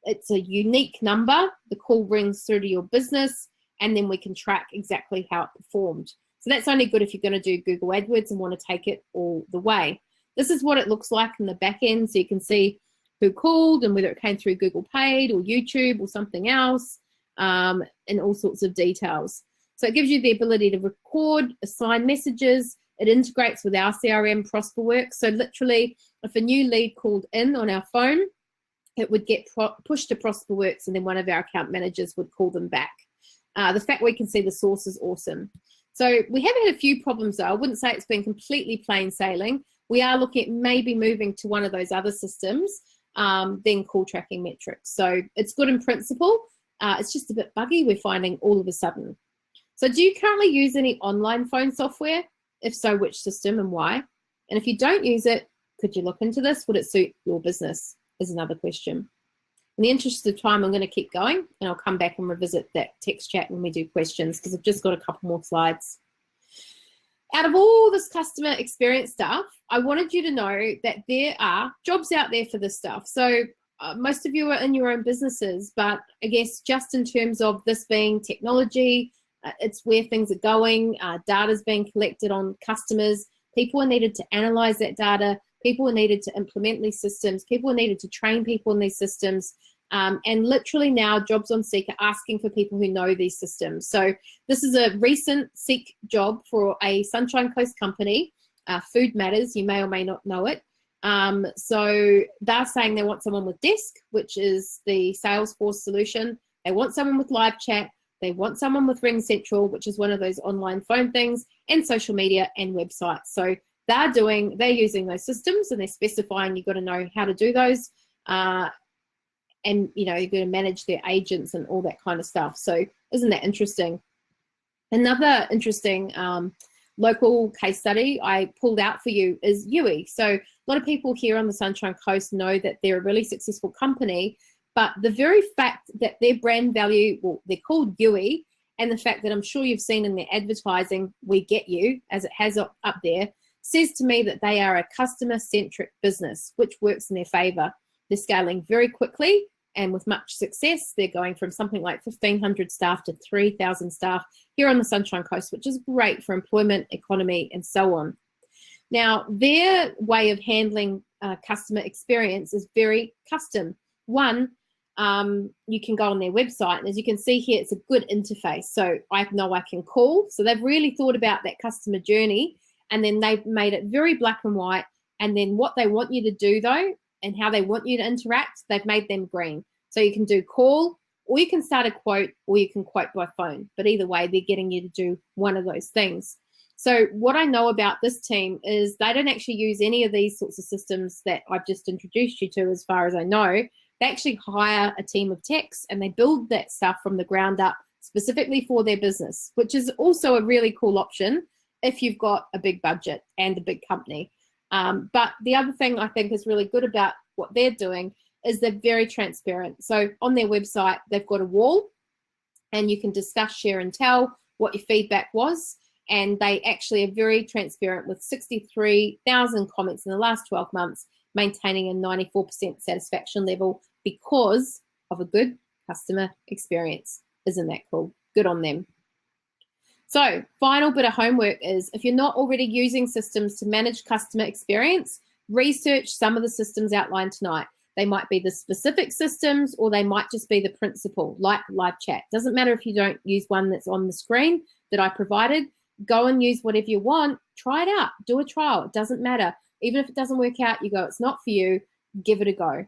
It's a unique number. The call rings through to your business, and then we can track exactly how it performed. So that's only good if you're going to do Google AdWords and want to take it all the way. This is what it looks like in the back end. So you can see who called and whether it came through Google Paid or YouTube or something else, and all sorts of details. So it gives you the ability to record, assign messages. It integrates with our CRM, ProsperWorks. So literally, if a new lead called in on our phone, it would get pushed to ProsperWorks, and then one of our account managers would call them back. The fact we can see the source is awesome. So we have had a few problems though. I wouldn't say it's been completely plain sailing. We are looking at maybe moving to one of those other systems, then call tracking metrics. So it's good in principle. It's just a bit buggy, we're finding all of a sudden. So do you currently use any online phone software? If so, which system and why? And if you don't use it, could you look into this? Would it suit your business? Is another question. In the interest of time, I'm going to keep going, and I'll come back and revisit that text chat when we do questions, because I've just got a couple more slides. Out of all this customer experience stuff, I wanted you to know that there are jobs out there for this stuff. So most of you are in your own businesses, but I guess just in terms of this being technology, it's where things are going. Data is being collected on customers. People are needed to analyze that data. People are needed to implement these systems. People are needed to train people in these systems. And literally now Jobs on Seek are asking for people who know these systems. So this is a recent Seek job for a Sunshine Coast company, Food Matters. You may or may not know it. So they're saying they want someone with Desk, which is the Salesforce solution. They want someone with live chat. They want someone with Ring Central, which is one of those online phone things, and social media and websites. So they're using those systems, and they're specifying you've got to know how to do those. And, you know, you're going to manage their agents and all that kind of stuff. So isn't that interesting? Another interesting local case study I pulled out for you is Yui. So a lot of people here on the Sunshine Coast know that they're a really successful company, but the very fact that their brand value, well, they're called Yui, and the fact that I'm sure you've seen in their advertising, we get you, as it has up there, says to me that they are a customer-centric business, which works in their favor. They're scaling very quickly and with much success. They're going from something like 1,500 staff to 3,000 staff here on the Sunshine Coast, which is great for employment, economy, and so on. Now, their way of handling customer experience is very custom. One, you can go on their website, and as you can see here, it's a good interface. So I know I can call. So they've really thought about that customer journey, and then they've made it very black and white. And then what they want you to do, though, and how they want you to interact, they've made them green. So you can do call, or you can start a quote, or you can quote by phone. But either way, they're getting you to do one of those things. So what I know about this team is they don't actually use any of these sorts of systems that I've just introduced you to, as far as I know. They actually hire a team of techs, and they build that stuff from the ground up specifically for their business, which is also a really cool option if you've got a big budget and a big company. But the other thing I think is really good about what they're doing is they're very transparent. So on their website, they've got a wall and you can discuss, share and tell what your feedback was. And they actually are very transparent with 63,000 comments in the last 12 months, maintaining a 94% satisfaction level because of a good customer experience. Isn't that cool? Good on them. So final bit of homework is, if you're not already using systems to manage customer experience, research some of the systems outlined tonight. They might be the specific systems or they might just be the principal, like live chat. Doesn't matter if you don't use one that's on the screen that I provided. Go and use whatever you want. Try it out. Do a trial. It doesn't matter. Even if it doesn't work out, you go, it's not for you, give it a go.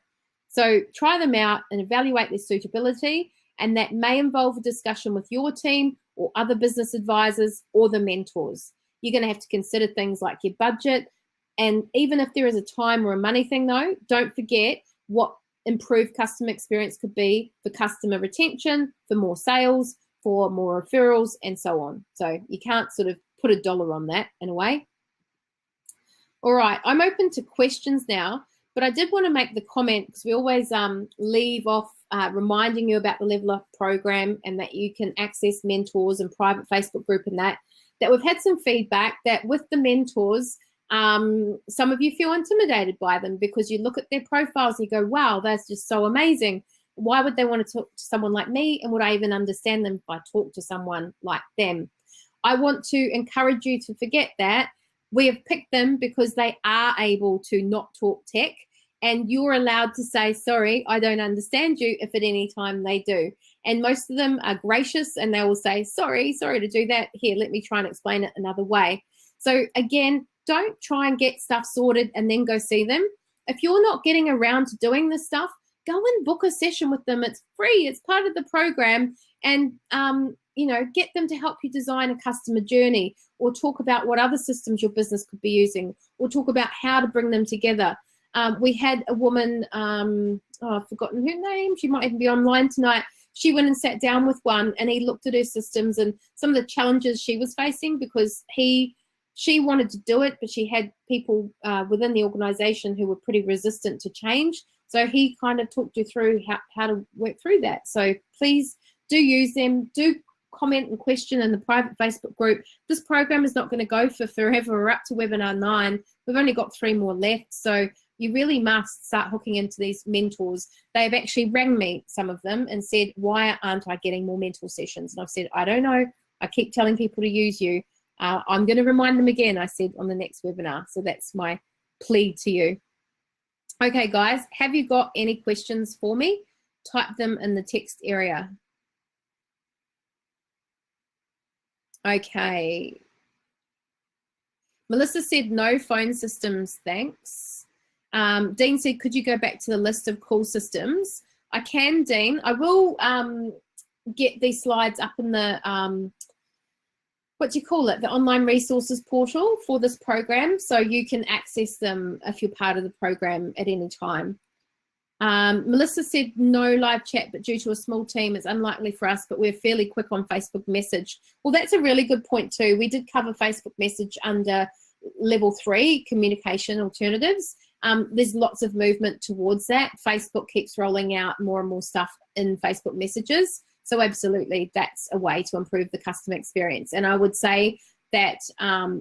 So try them out and evaluate their suitability, and that may involve a discussion with your team or other business advisors or the mentors. You're going to have to consider things like your budget, and even if there is a time or a money thing though, don't forget what improved customer experience could be for customer retention, for more sales, for more referrals, and so on. So you can't sort of put a dollar on that in a way. All right, I'm open to questions now, but I did want to make the comment, because we always leave off reminding you about the Level Up program and that you can access mentors and private Facebook group and that we've had some feedback that with the mentors, some of you feel intimidated by them because you look at their profiles and you go, wow, that's just so amazing. Why would they want to talk to someone like me? And would I even understand them if I talk to someone like them? I want to encourage you to forget that. We have picked them because they are able to not talk tech, and you're allowed to say, sorry, I don't understand you, if at any time they do. And most of them are gracious and they will say, sorry to do that. Here, let me try and explain it another way. So again, don't try and get stuff sorted and then go see them. If you're not getting around to doing this stuff, go and book a session with them. It's free. It's part of the program. And, you know, get them to help you design a customer journey, or talk about what other systems your business could be using, or talk about how to bring them together. We had a woman, I've forgotten her name. She might even be online tonight. She went and sat down with one and he looked at her systems and some of the challenges she was facing, because she wanted to do it, but she had people within the organization who were pretty resistant to change. So he kind of talked her through how to work through that. So please do use them. Do comment and question in the private Facebook group. This program is not going to go for forever. We're up to webinar 9. We've only got 3 more left. So you really must start hooking into these mentors. They've actually rang me, some of them, and said, why aren't I getting more mentor sessions? And I've said, I don't know. I keep telling people to use you. I'm going to remind them again, I said, on the next webinar. So that's my plea to you. Okay, guys, have you got any questions for me? Type them in the text area. Okay. Melissa said no phone systems, thanks. Dean said, could you go back to the list of cool systems? I can, Dean. I will get these slides up in the, what do you call it? The online resources portal for this program, so you can access them if you're part of the program at any time. Melissa said no live chat, but due to a small team, it's unlikely for us, but we're fairly quick on Facebook message. Well, that's a really good point too. We did cover Facebook message under level 3, communication alternatives. There's lots of movement towards that. Facebook keeps rolling out more and more stuff in Facebook messages. So absolutely, that's a way to improve the customer experience. And I would say that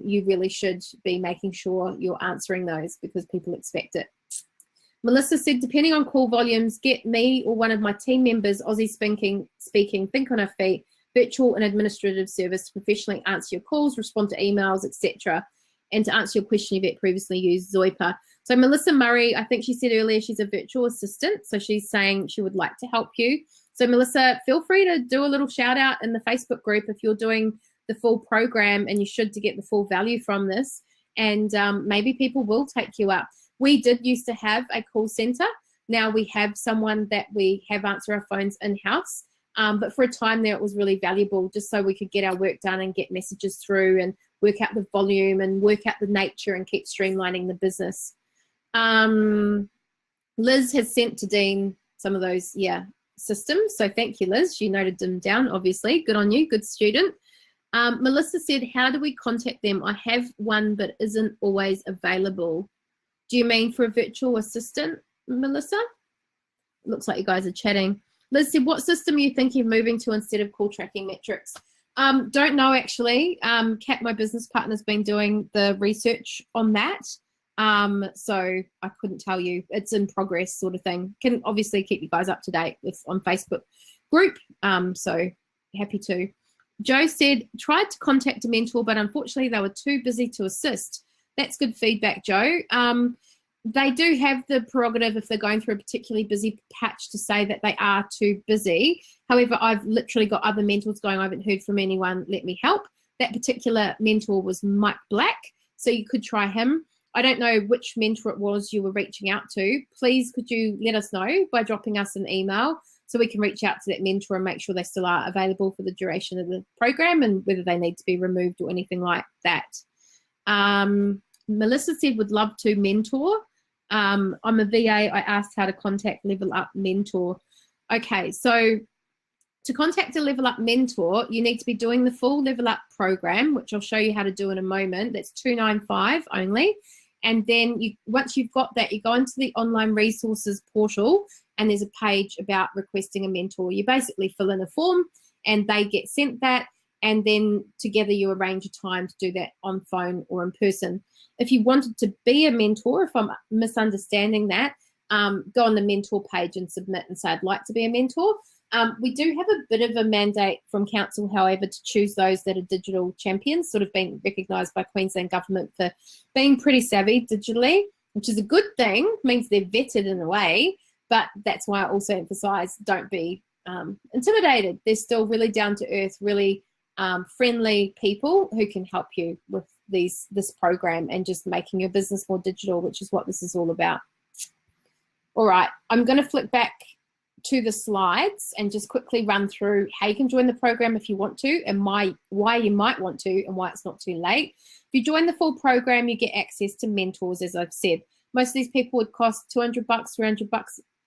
you really should be making sure you're answering those, because people expect it. Melissa said, depending on call volumes, get me or one of my team members, Aussie speaking, think on our feet, virtual and administrative service to professionally answer your calls, respond to emails, etc. And to answer your question, Yvette previously used Zoipa. So Melissa Murray, I think she said earlier, she's a virtual assistant. So she's saying she would like to help you. So Melissa, feel free to do a little shout out in the Facebook group if you're doing the full program, and you should, to get the full value from this. And maybe people will take you up. We did used to have a call center. Now we have someone that we have answer our phones in-house. But for a time there, it was really valuable, just so we could get our work done and get messages through and work out the volume and work out the nature and keep streamlining the business. Liz has sent to Dean some of those, systems. So thank you, Liz. She noted them down, obviously. Good on you, good student. Melissa said, how do we contact them? I have one but isn't always available. Do you mean for a virtual assistant, Melissa? Looks like you guys are chatting. Liz said, what system are you thinking of moving to instead of call tracking metrics? Don't know, actually. Kat, my business partner, has been doing the research on that. So I couldn't tell you. It's in progress, sort of thing. Can obviously keep you guys up to date with on Facebook group. So happy to. Joe said, tried to contact a mentor, but unfortunately they were too busy to assist. That's good feedback, Joe. They do have the prerogative, if they're going through a particularly busy patch, to say that they are too busy. However, I've literally got other mentors going, I haven't heard from anyone, let me help. That particular mentor was Mike Black, so you could try him. I don't know which mentor it was you were reaching out to. Please, could you let us know by dropping us an email so we can reach out to that mentor and make sure they still are available for the duration of the program and whether they need to be removed or anything like that. Melissa said, would love to mentor. I'm a VA. I asked how to contact Level Up Mentor. Okay, so to contact a Level Up Mentor, you need to be doing the full Level Up program, which I'll show you how to do in a moment. That's $295 only. And then once you've got that, you go into the online resources portal and there's a page about requesting a mentor. You basically fill in a form and they get sent that, and then together you arrange a time to do that on phone or in person. If you wanted to be a mentor, if I'm misunderstanding that, go on the mentor page and submit and say, I'd like to be a mentor. We do have a bit of a mandate from council, however, to choose those that are digital champions, sort of being recognised by Queensland Government for being pretty savvy digitally, which is a good thing, means they're vetted in a way, but that's why I also emphasise don't be intimidated. They're still really down to earth, really friendly people who can help you with this program and just making your business more digital, which is what this is all about. All right, I'm going to flip back to the slides and just quickly run through how you can join the program if you want to, and why you might want to, and why it's not too late. If you join the full program, you get access to mentors, as I've said. Most of these people would cost $200, $300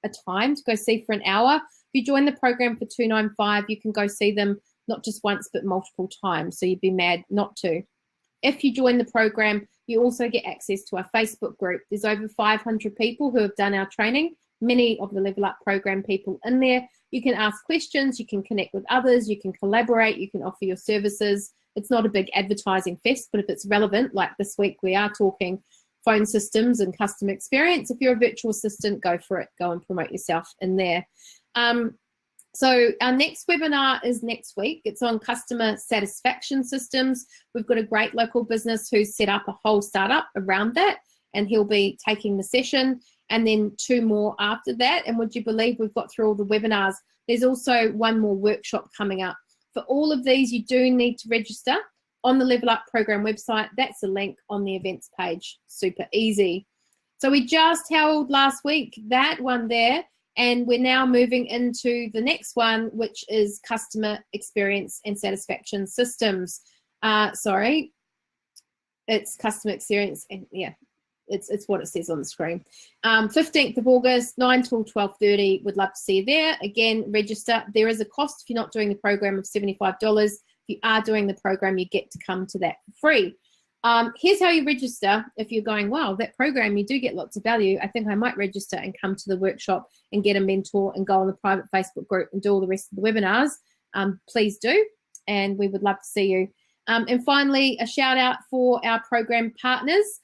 a time to go see for an hour. If you join the program for $295, you can go see them not just once but multiple times, so you'd be mad not to. If you join the program, you also get access to our Facebook group. There's over 500 people who have done our training, many of the Level Up program people in there. You can ask questions, you can connect with others, you can collaborate, you can offer your services. It's not a big advertising fest, but if it's relevant, like this week we are talking phone systems and customer experience, if you're a virtual assistant, go for it. Go and promote yourself in there. So our next webinar is next week. It's on customer satisfaction systems. We've got a great local business who's set up a whole startup around that, and he'll be taking the session, and then 2 more after that. And would you believe we've got through all the webinars? There's also 1 more workshop coming up. For all of these, you do need to register on the Level Up program website. That's the link on the events page. Super easy. So we just held last week that one there, and we're now moving into the next one, which is customer experience and satisfaction systems. Sorry, it's customer experience, and yeah, it's what it says on the screen. 15th of August, 9 till 12:30. Would love to see you there. Again, register. There is a cost if you're not doing the program of $75. If you are doing the program, you get to come to that for free. Here's how you register. If you're going, wow, that program, you do get lots of value. I think I might register and come to the workshop and get a mentor and go on the private Facebook group and do all the rest of the webinars. Please do, and we would love to see you. And finally, a shout out for our program partners.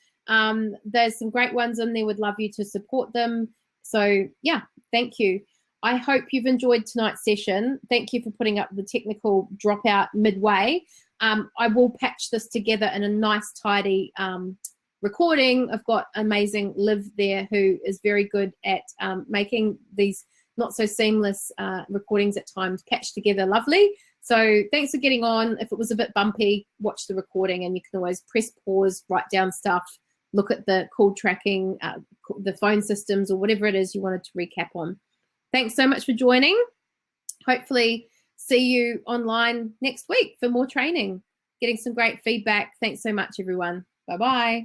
There's some great ones in there. Would love you to support them. So yeah, thank you. I hope you've enjoyed tonight's session. Thank you for putting up the technical dropout midway. I will patch this together in a nice, tidy recording. I've got amazing Liv there who is very good at making these not so seamless recordings at times patched together lovely. So thanks for getting on. If it was a bit bumpy, watch the recording, and you can always press pause, write down stuff, look at the call tracking, the phone systems, or whatever it is you wanted to recap on. Thanks so much for joining. Hopefully see you online next week for more training, getting some great feedback. Thanks so much, everyone. Bye-bye.